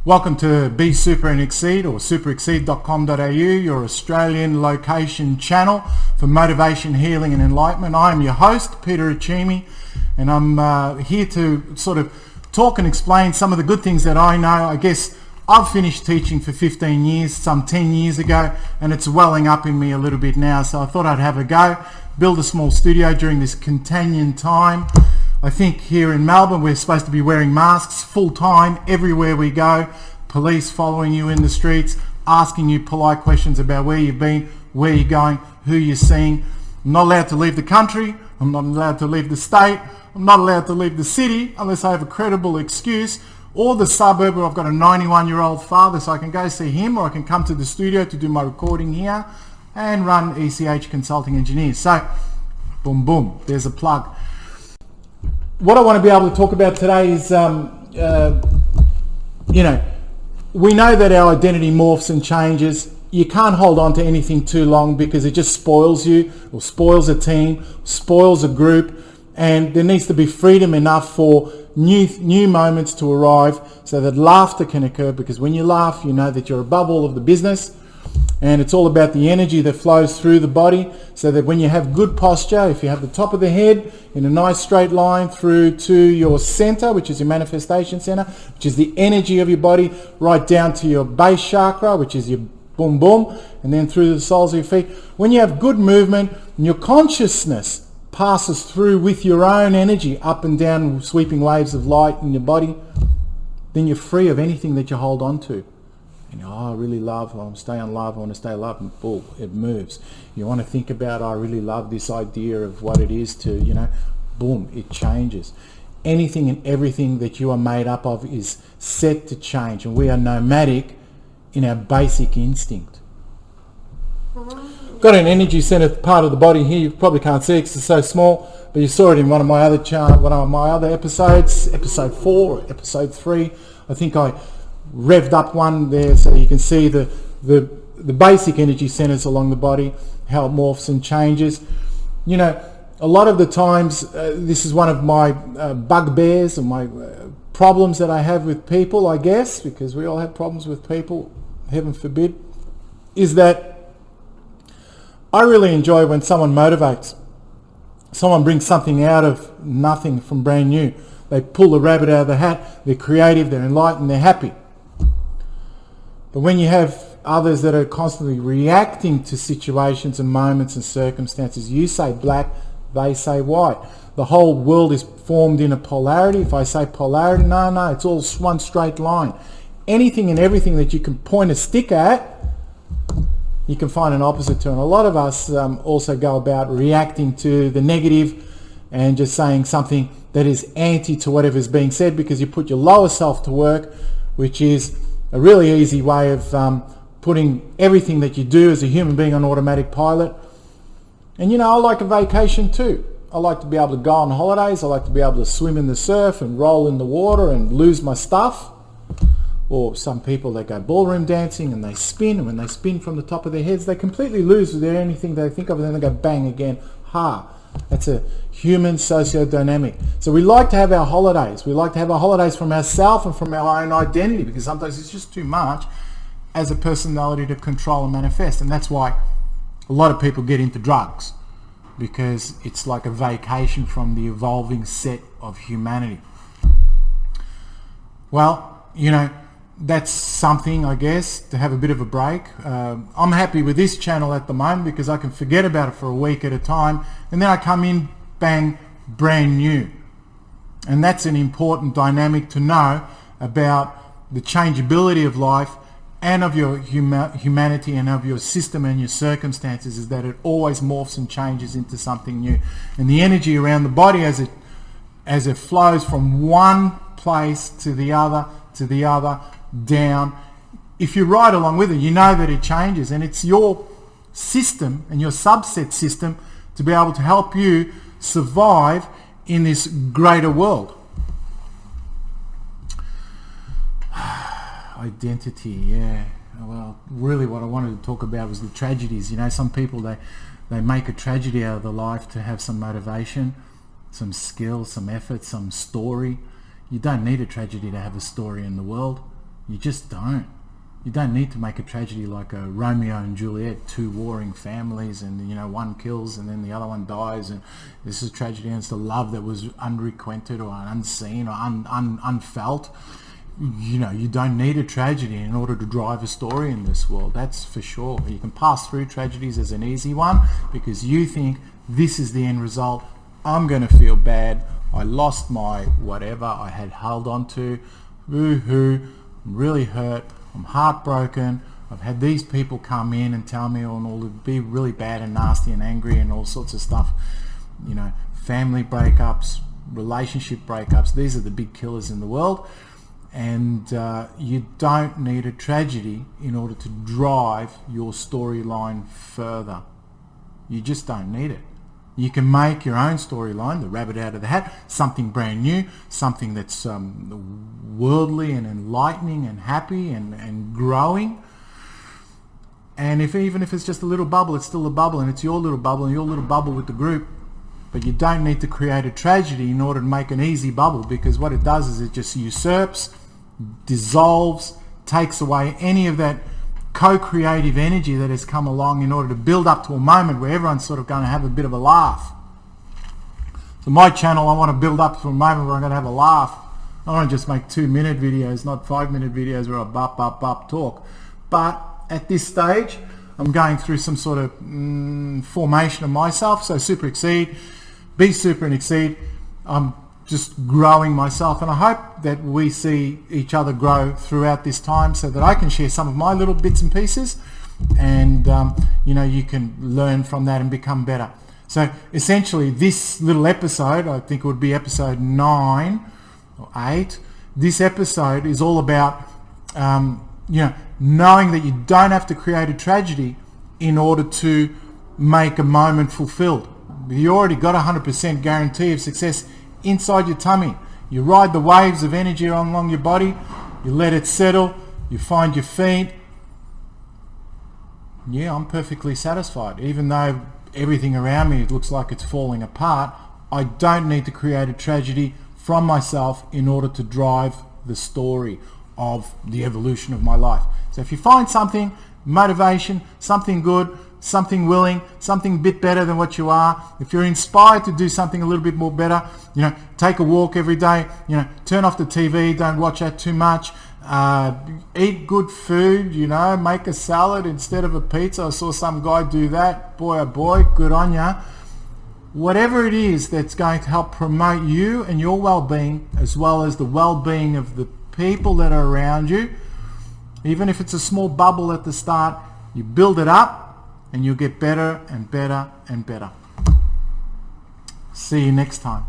Welcome to Be Super and Exceed, or superexceed.com.au, your Australian location channel for motivation, healing and enlightenment. I am your host, Peter Achimi, and I'm here to sort of talk and explain some of the good things that I know. I guess I've finished teaching for 15 years, some 10 years ago, and it's welling up in me a little bit now. So I thought I'd have a go, build a small studio during this contagion time. I think here in Melbourne we're supposed to be wearing masks full time everywhere we go. Police following you in the streets, asking you polite questions about where you've been, where you're going, who you're seeing. I'm not allowed to leave the country. I'm not allowed to leave the state. I'm not allowed to leave the city unless I have a credible excuse, or the suburb where I've got a 91-year-old father, so I can go see him, or I can come to the studio to do my recording here and run ECH Consulting Engineers. So, boom, boom, there's a plug. What I want to be able to talk about today is, we know that our identity morphs and changes. You can't hold on to anything too long because it just spoils you, or spoils a team, spoils a group, and there needs to be freedom enough for new moments to arrive so that laughter can occur, because when you laugh, you know that you're above all of the business. And it's all about the energy that flows through the body, so that when you have good posture, if you have the top of the head in a nice straight line through to your center, which is your manifestation center, which is the energy of your body, right down to your base chakra, which is your boom boom, and then through the soles of your feet. When you have good movement and your consciousness passes through with your own energy up and down sweeping waves of light in your body, then you're free of anything that you hold on to. I really love, I want to stay on love, I want to stay alive, and boom, it moves. You want to think about, I really love this idea of what it is to, boom, it changes. Anything and everything that you are made up of is set to change, and we are nomadic in our basic instinct. Got an energy center part of the body here. You probably can't see it because it's so small, but you saw it in one of my other episodes, episode 4 or episode 3. I think I revved up one there so you can see the basic energy centers along the body, how it morphs and changes. A lot of the times this is one of my bugbears and my problems that I have with people, I guess, because we all have problems with people, heaven forbid, is that I really enjoy when someone motivates. Someone brings something out of nothing from brand new. They pull the rabbit out of the hat, they're creative, they're enlightened, they're happy. But when you have others that are constantly reacting to situations and moments and circumstances, you say black, they say white. The whole world is formed in a polarity. If I say polarity, no, it's all one straight line. Anything and everything that you can point a stick at, you can find an opposite to. And a lot of us also go about reacting to the negative and just saying something that is anti to whatever is being said, because you put your lower self to work, which is a really easy way of putting everything that you do as a human being on automatic pilot. And I like a vacation too. I like to be able to go on holidays. I like to be able to swim in the surf and roll in the water and lose my stuff. Or some people, they go ballroom dancing and they spin, and when they spin from the top of their heads, they completely lose anything they think of, and then they go bang again. That's a human socio-dynamic. So we like to have our holidays. We like to have our holidays from ourselves and from our own identity, because sometimes it's just too much as a personality to control and manifest. And that's why a lot of people get into drugs, because it's like a vacation from the evolving set of humanity. Well, that's something, I guess, to have a bit of a break. I'm happy with this channel at the moment because I can forget about it for a week at a time, and then I come in, bang, brand new. And that's an important dynamic to know about the changeability of life and of your humanity and of your system and your circumstances, is that it always morphs and changes into something new. And the energy around the body as it flows from one place to the other, down. If you ride along with it, you know that it changes, and it's your system and your subset system to be able to help you survive in this greater world. Identity, yeah. Well, really what I wanted to talk about was the tragedies. Some people, they make a tragedy out of their life to have some motivation, some skill, some effort, some story. You don't need a tragedy to have a story in the world. You just don't. You don't need to make a tragedy like a Romeo and Juliet, two warring families, and one kills and then the other one dies, and this is a tragedy, and it's the love that was unrequited or unseen or unfelt. You don't need a tragedy in order to drive a story in this world, that's for sure. You can pass through tragedies as an easy one because you think this is the end result. I'm going to feel bad. I lost my whatever I had held on to. Woo-hoo. I'm really hurt. I'm heartbroken. I've had these people come in and tell me and all to be really bad and nasty and angry and all sorts of stuff. Family breakups, relationship breakups. These are the big killers in the world. And you don't need a tragedy in order to drive your storyline further. You just don't need it. You can make your own storyline, the rabbit out of the hat, something brand new, something that's worldly and enlightening and happy and growing. And even if it's just a little bubble, it's still a bubble, and it's your little bubble and your little bubble with the group. But you don't need to create a tragedy in order to make an easy bubble, because what it does is it just usurps, dissolves, takes away any of that co-creative energy that has come along in order to build up to a moment where everyone's sort of going to have a bit of a laugh. So my channel, I want to build up to a moment where I'm going to have a laugh. I want to just make 2-minute videos, not 5-minute videos where I bop talk. But at this stage, I'm going through some sort of formation of myself. So super exceed, be super and exceed. I'm just growing myself, and I hope that we see each other grow throughout this time so that I can share some of my little bits and pieces, and you can learn from that and become better. So essentially this little episode, I think it would be episode 9 or 8, this episode is all about knowing that you don't have to create a tragedy in order to make a moment fulfilled. You already got 100% guarantee of success inside your tummy. You ride the waves of energy along your body, you let it settle, you find your feet. Yeah, I'm perfectly satisfied. Even though everything around me looks like it's falling apart, I don't need to create a tragedy from myself in order to drive the story of the evolution of my life. So if you find something, motivation, something good, something willing, something a bit better than what you are, if you're inspired to do something a little bit more better, take a walk every day, turn off the TV, don't watch that too much, eat good food, make a salad instead of a pizza. I saw some guy do that. Boy, oh boy, good on ya. Whatever it is that's going to help promote you and your well-being, as well as the well-being of the people that are around you, even if it's a small bubble at the start, you build it up, and you'll get better and better and better. See you next time.